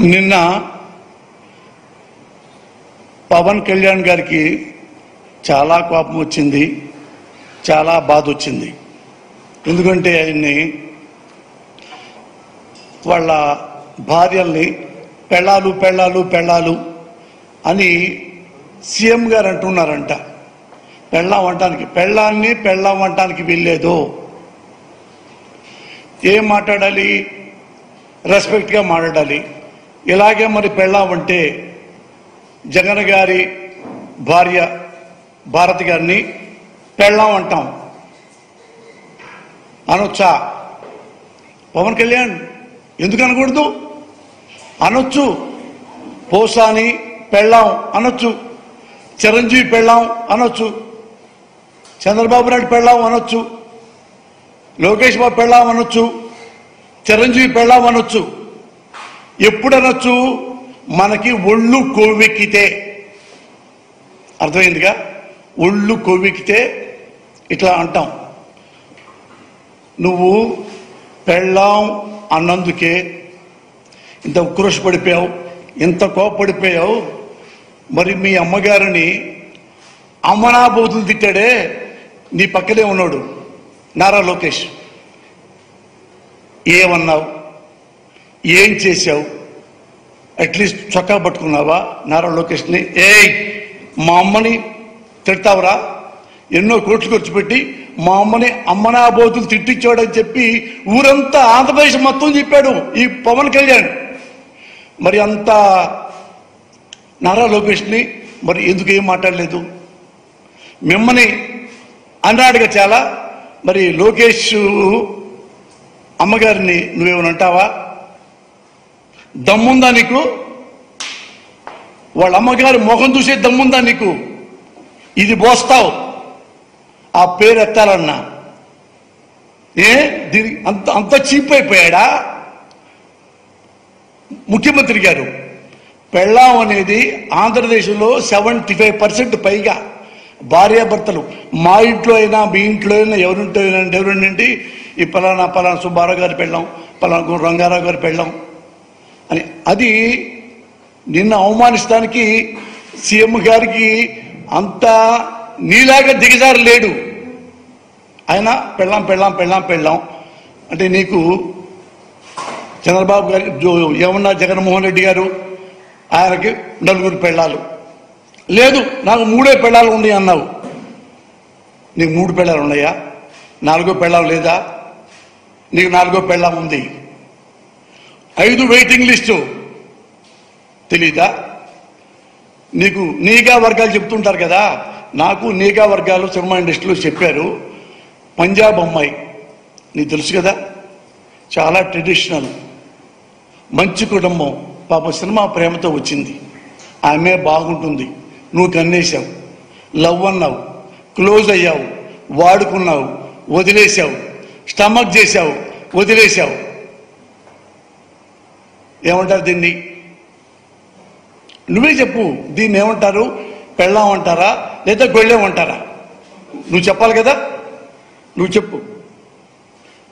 నిన్న పవన్ కళ్యాణ్ గారికి చాలా కోపం వచ్చింది, చాలా బాధ వచ్చింది. ఎందుకంటే ఆయన్ని వాళ్ళ భార్యల్ని పెళ్ళాలు పెళ్ళాలు పెళ్ళాలు అని సీఎం గారు అంటున్నారంట. పెళ్ళాం అంటానికి పెళ్ళాన్ని పెళ్ళాం అంటానికి వీల్లేదు. ఏం మాట్లాడాలి? రెస్పెక్ట్గా మాట్లాడాలి. ఇలాగే మరి పెళ్ళాం అంటే జగన్ గారి భార్య భారతి గారిని పెళ్ళాం అంటాం అనొచ్చా? పవన్ కళ్యాణ్ ఎందుకు అనకూడదు? అనొచ్చు. పోసాని పెళ్ళాం అనొచ్చు, చిరంజీవి పెళ్ళాం అనొచ్చు, చంద్రబాబు నాయుడు పెళ్ళాం అనొచ్చు, లోకేష్ బాబు పెళ్ళాం అనొచ్చు, చిరంజీవి పెళ్ళాం అనొచ్చు. ఎప్పుడు అనొచ్చు? మనకి ఒళ్ళు కొవ్వెక్కితే. అర్థమైందిగా? ఒళ్ళు కొవ్వెక్కితే ఇట్లా అంటాం. నువ్వు పెళ్ళాం అన్నందుకే ఇంత ఉక్రోష పడిపోయావు, ఇంత కోపడిపోయావు. మరి మీ అమ్మగారిని అమ్మనాబోతులు తిట్టాడే నీ పక్కనే ఉన్నాడు నారా లోకేష్. ఏమన్నావు? ఏం చేశావు? అట్లీస్ట్ చొక్కా పట్టుకున్నావా నారా లోకేష్ని? మా అమ్మని తిడతావురా? ఎన్నో కోట్లు ఖర్చు పెట్టి మా అమ్మని అమ్మనాబోతులు తిట్టించాడని చెప్పి ఊరంతా ఆంధ్రప్రదేశ్ మొత్తం చెప్పాడు ఈ పవన్ కళ్యాణ్. మరి అంత నారా లోకేష్ని మరి ఎందుకు ఏం మాట్లాడలేదు? మిమ్మల్ని అన్నాడుగా చాలా. మరి లోకేష్ అమ్మగారిని నువ్వేమని అంటావా? దమ్ముందా నీకు? వాళ్ళ అమ్మగారి ముఖం చూసే దమ్ముందా నీకు? ఇది పోస్తావు ఆ పేరు ఎత్తాలన్నా? దీనికి అంత చీప్ అయిపోయాడా ముఖ్యమంత్రి గారు? పెళ్ళాం అనేది ఆంధ్రదేశంలో 75% పైగా భార్యాభర్తలు. మా ఇంట్లో అయినా మీ ఇంట్లో అయినా ఎవరుంటే ఈ పలానా సుబ్బారావు గారి పెళ్ళాం, పలానా రంగారావు గారి పెళ్ళాం అని. అది నిన్న అవమానిస్తానికి సీఎం గారికి అంత నీలాగా దిగజారు లేడు. ఆయన పెళ్ళాం పెళ్ళాం పెళ్ళాం పెళ్ళాం అంటే నీకు చంద్రబాబు గారి ఏమన్నా జగన్మోహన్ రెడ్డి గారు ఆయనకి 4 పెళ్ళాలు లేదు, నాకు 3 పెళ్ళాలు ఉన్నాయి అన్నావు. నీకు 3 పెళ్ళాలు ఉన్నాయా? 4వ పెళ్ళాం లేదా? నీకు 4వ పెళ్ళాం ఉంది. 5 వెయిటింగ్ లిస్టు తెలీదా నీకు? నీగా వర్గాలు చెప్తుంటారు కదా. నాకు నీగా వర్గాలు సినిమా ఇండస్ట్రీలో చెప్పారు. పంజాబ్ అమ్మాయి నీకు తెలుసు కదా, చాలా ట్రెడిషనల్, మంచి కుటుంబం. పాప సినిమా ప్రేమతో వచ్చింది. ఆమె బాగుంటుంది. నువ్వు కన్నేశావు, లవ్ అన్నావు, క్లోజ్ అయ్యావు, వాడుకున్నావు, వదిలేశావు, స్టమక్ చేశావు, వదిలేశావు. ఏమంటారు దీన్ని? నువ్వే చెప్పు. దీన్ని ఏమంటారు? పెళ్ళాం అంటారా లేదా గొళ్ళెం అంటారా? నువ్వు చెప్పాలి కదా, నువ్వు చెప్పు.